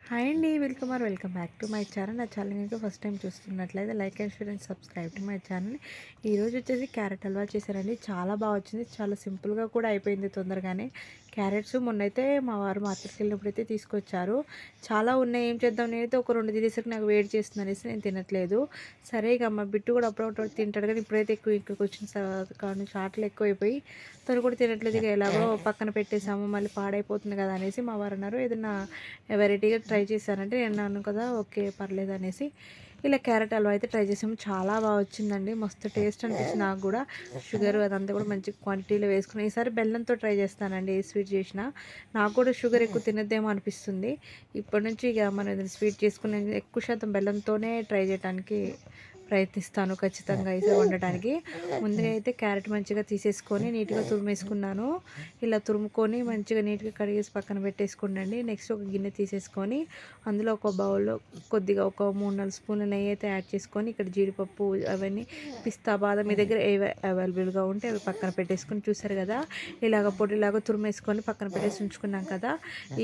Hi అండి. Welcome back to my channel. నా channel ఇంకా ఫస్ట్ టైం చూస్తున్నట్లయితే like and share and subscribe to my channel. ఈరోజు వచ్చేసి క్యారెట్ హల్వా చేశానండి. చాలా బాగా వచ్చింది. చాలా సింపుల్గా కూడా అయిపోయింది తొందరగానే. క్యారెట్స్ మొన్నైతే మా వారు మార్కెట్కి వెళ్ళినప్పుడైతే తీసుకొచ్చారు. చాలా ఉన్నాయి, ఏం చేద్దాం, నేనైతే ఒక 2 తినేసరికి నాకు వేడి చేస్తుంది అనేసి నేను తినట్లేదు. సరే ఇక మా బిట్టు కూడా అప్పుడప్పుడు తింటాడు, కానీ ఇప్పుడైతే ఎక్కువ ఇక్కడికి వచ్చిన తర్వాత కానీ ఆటలు ఎక్కువైపోయి తను కూడా తినట్లేదు. ఇక ఎలాగో పక్కన పెట్టేసాము, మళ్ళీ పాడైపోతుంది కదా అనేసి మా వారు అన్నారు ఏదన్నా వెరైటీగా ట్రై చేశానంటే నేను అన్నాను కదా ఓకే పర్లేదు అనేసి ఇలా క్యారెట్ హల్వా అయితే ట్రై చేసాము. చాలా బాగా వచ్చిందండి, మస్తు టేస్ట్ అనిపించింది నాకు కూడా. షుగర్ అదంతా కూడా మంచి క్వాంటిటీలో వేసుకుని ఈసారి బెల్లంతో ట్రై చేస్తానండి. ఏ స్వీట్ చేసినా నాకు కూడా షుగర్ ఎక్కువ తినద్దేమో అనిపిస్తుంది. ఇప్పటి నుంచి ఇక మనం స్వీట్ చేసుకుని ఎక్కువ శాతం బెల్లంతోనే ట్రై చేయడానికి ప్రయత్నిస్తాను ఖచ్చితంగా ఈసారి వండటానికి. ముందుగా అయితే క్యారెట్ మంచిగా తీసేసుకొని నీట్గా తురిమేసుకున్నాను. ఇలా తురుముకొని మంచిగా నీట్గా కడిగేసి పక్కన పెట్టేసుకోండి. నెక్స్ట్ ఒక గిన్నె తీసేసుకొని అందులో ఒక బౌల్లో కొద్దిగా ఒక 3-4 స్పూన్ల నెయ్యి అయితే యాడ్ చేసుకొని ఇక్కడ జీడిపప్పు అవన్నీ పిస్తా బాదం మీ దగ్గర ఏవి అవైలబుల్గా ఉంటే అవి పక్కన పెట్టేసుకొని చూసారు కదా ఇలాగ పొడిలాగా తురిమేసుకొని పక్కన పెట్టేసి ఉంచుకున్నాం కదా.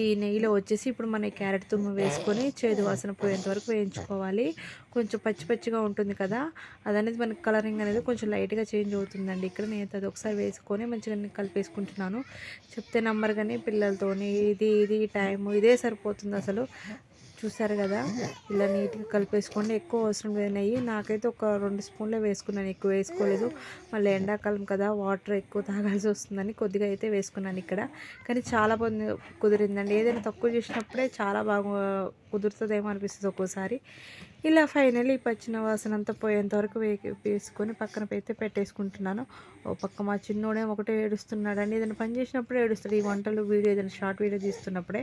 ఈ నెయ్యిలో వచ్చేసి ఇప్పుడు మన క్యారెట్ తురుము వేసుకొని చేదు వాసన పోయేంత వరకు వేయించుకోవాలి. కొంచెం పచ్చి పచ్చిగా ఉంటుంది కదా, అదనేది మనకి కలరింగ్ అనేది కొంచెం లైట్గా చేంజ్ అవుతుందండి. ఇక్కడ నేను అది ఒకసారి వేసుకొని మంచిగా కలిపేసుకుంటున్నాను. చెప్తే నమ్మరు కానీ పిల్లలతోని ఇది టైము ఇదే సరిపోతుంది అసలు. చూసారు కదా ఇలా నీట్గా కలిపేసుకోండి. ఎక్కువ అవసరం లేదు నెయ్యి, నాకైతే ఒక 2 స్పూన్లే వేసుకున్నాను, ఎక్కువ వేసుకోలేదు. మళ్ళీ ఎండాకాలం కదా వాటర్ ఎక్కువ తాగాల్సి వస్తుందని కొద్దిగా అయితే వేసుకున్నాను ఇక్కడ. కానీ చాలా కుదిరిందండి. ఏదైనా తక్కువ చేసినప్పుడే చాలా బాగా కుదురుతుందేమో అనిపిస్తుంది ఒక్కోసారి. ఇలా ఫైనల్లీ పచ్చిన వాసన అంతా పోయేంత వరకు వేసుకొని పక్కన అయితే పెట్టేసుకుంటున్నాను. ఓ పక్క మా చిన్నోడే ఒకటే ఏడుస్తున్నాడండి. ఏదైనా పని చేసినప్పుడే ఏడుస్తాడు, ఈ వంటలు వీడియో ఏదైనా షార్ట్ వీడియో తీస్తున్నప్పుడే.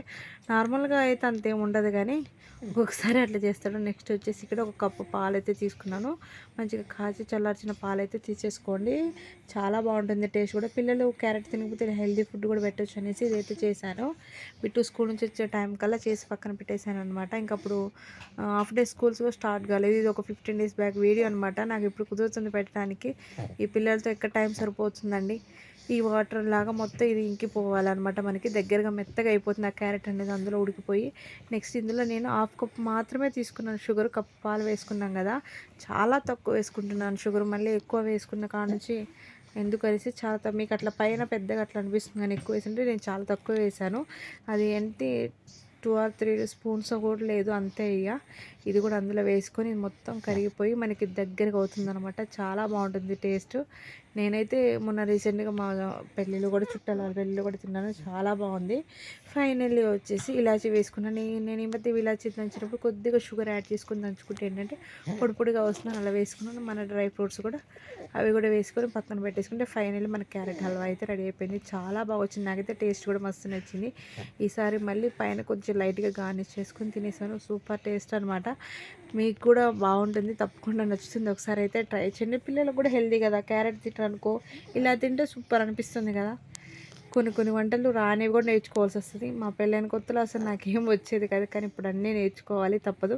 నార్మల్గా అయితే అంతేం ఉండదు కానీ ఒక్కొక్కసారి అట్లా చేస్తాడు. నెక్స్ట్ వచ్చేసి ఇక్కడ ఒక కప్పు పాలు అయితే తీసుకున్నాను. మంచిగా కాచి చల్లార్చిన పాలు అయితే తీసేసుకోండి. చాలా బాగుంటుంది టేస్ట్ కూడా. పిల్లలు క్యారెట్ తినకపోతే హెల్దీ ఫుడ్ కూడా పెట్టచ్చు అనేసి ఇదైతే చేశాను. బిట్టు స్కూల్ నుంచి వచ్చే టైం కల్లా చేసి పక్కన పెట్టేశాను అనమాట. ఇంకప్పుడు హాఫ్ డే స్కూల్స్ కూడా స్టార్ట్ కాలేదు. ఇది ఒక 15 days బ్యాక్ వీడియో అనమాట. నాకు ఇప్పుడు కుదురుతుంది పెట్టడానికి. ఈ పిల్లలతో ఎక్కడ టైం సరిపోతుందండి. ఈ వాటర్ లాగా మొత్తం ఇది ఇంకిపోవాలన్నమాట. మనకి దగ్గరగా మెత్తగా అయిపోతుంది ఆ క్యారెట్ అనేది అందులో ఉడికిపోయి. నెక్స్ట్ ఇందులో నేను హాఫ్ కప్ మాత్రమే తీసుకున్నాను షుగర్. కప్ పాలు వేసుకున్నాం కదా, చాలా తక్కువ వేసుకుంటున్నాను షుగర్. మళ్ళీ ఎక్కువ వేసుకున్న కాడ నుంచి ఎందుకు అనేసి చాలా మీకు అట్లా పైన పెద్దగా అట్లా అనిపిస్తుంది కానీ ఎక్కువ వేసింటే నేను చాలా తక్కువ వేసాను. అది ఏంటి 2 or 3 స్పూన్స్ కూడా లేదు అంతే. ఇక ఇది కూడా అందులో వేసుకొని మొత్తం కరిగిపోయి మనకి దగ్గరగా అవుతుందన్నమాట. చాలా బాగుంటుంది టేస్ట్. నేనైతే మొన్న రీసెంట్గా మా పెళ్ళిళ్ళు కూడా చుట్టాల పెళ్ళిళ్ళు కూడా తిన్నాను, చాలా బాగుంది. ఫైనల్లీ వచ్చేసి ఇలాచీ వేసుకున్నాను. నేను ఈ మధ్య ఇలాచీ దంచినప్పుడు కొద్దిగా షుగర్ యాడ్ చేసుకుని దంచుకుంటే ఏంటంటే పొడి పొడిగా వస్తున్నాను, అలా వేసుకున్నాను. మన డ్రై ఫ్రూట్స్ కూడా అవి కూడా వేసుకొని పక్కన పెట్టేసుకుంటే ఫైనల్లీ మన క్యారెట్ హల్వా అయితే రెడీ అయిపోయింది. చాలా బాగా వచ్చింది, నాకైతే టేస్ట్ కూడా మస్తు నచ్చింది. ఈసారి మళ్ళీ పైన కొంచెం లైట్గా గార్నిష్ చేసుకొని తినేసాను. సూపర్ టేస్ట్ అనమాట. మీకు కూడా బాగుంటుంది, తప్పకుండా నచ్చుతుంది. ఒకసారి అయితే ట్రై చేయండి. పిల్లలకు కూడా హెల్దీ కదా, క్యారెట్ తింటారనుకో ఇలా తింటే సూపర్ అనిపిస్తుంది కదా. కొన్ని వంటలు రానివి కూడా నేర్చుకోవాల్సి వస్తుంది. మా పెళ్ళైన కొత్తలో అసలు నాకేం వచ్చేది కాదు, కానీ ఇప్పుడు అన్నీ నేర్చుకోవాలి తప్పదు.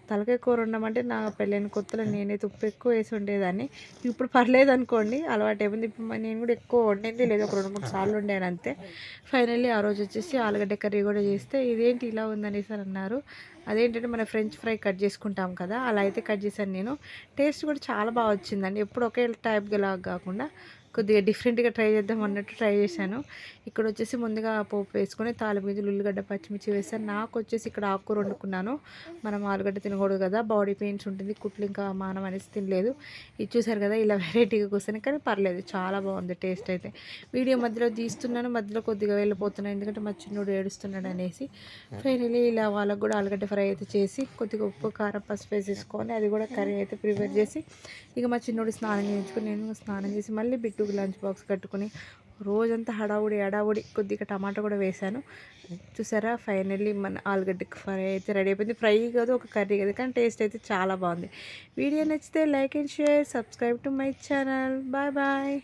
తలకాయ కూర ఉండమంటే నా పెళ్ళైన కొత్తలో నేనైతే ఉప్పు ఎక్కువ వేసి ఉండేదాన్ని. ఇప్పుడు పర్లేదు అనుకోండి, అలవాటు అయిపోయింది. ఇప్పుడు నేను కూడా ఎక్కువ వండింది లేదు, ఒక 2-3 సార్లు వండాను అంతే. ఫైనల్లీ ఆ రోజు వచ్చేసి ఆలుగడ్డ కర్రీ కూడా చేస్తే ఇదేంటి ఇలా ఉందనేసి అన్నారు. అదేంటంటే మన ఫ్రెంచ్ ఫ్రై కట్ చేసుకుంటాం కదా, అలా అయితే కట్ చేశాను నేను. టేస్ట్ కూడా చాలా బాగా వచ్చిందండి. ఎప్పుడు ఒకే టైప్గా లాగా కాకుండా కొద్దిగా డిఫరెంట్గా ట్రై చేద్దాం అన్నట్టు ట్రై చేశాను. ఇక్కడ వచ్చేసి ముందుగా పోపు వేసుకొని తాలింపు గింజలు, ఉల్లిగడ్డ, పచ్చిమిర్చి వేసాను. నాకు వచ్చేసి ఇక్కడ ఆకుకూర వండుకున్నాను. మనం ఆలుగడ్డ తినకూడదు కదా, బాడీ పెయిన్స్ ఉంటుంది, కుట్లు ఇంకా మానం అనేసి తినలేదు. ఇది చూసారు కదా ఇలా వెరైటీగా కూర్చొని, కానీ పర్లేదు చాలా బాగుంది టేస్ట్ అయితే. వీడియో మధ్యలో తీస్తున్నాను, మధ్యలో కొద్దిగా వెళ్ళిపోతున్నాను ఎందుకంటే మా చిన్నోడు ఏడుస్తున్నాడు అనేసి. ఫైనలీ ఇలా వాళ్ళకు కూడా ఆలుగడ్డ ఫ్రై అయితే చేసి కొద్దిగా ఉప్పు కారం పసుపు వేసేసుకొని అది కూడా కర్రీ అయితే ప్రిపేర్ చేసి ఇక మా చిన్నోడు స్నానం చేయించుకొని నేను స్నానం చేసి మళ్ళీ బిట్టుకు లంచ్ బాక్స్ కట్టుకుని రోజంతా హడావుడి కొద్దిగా టమాటా కూడా వేశాను. చూసారా ఫైనల్లీ మన ఆలుగడ్డ ఫ్రై అయితే రెడీ అయిపోయింది. ఫ్రై కాదు, ఒక కర్రీ కదా, కానీ టేస్ట్ అయితే చాలా బాగుంది. వీడియో నచ్చితే like and share, subscribe to my channel. Bye bye.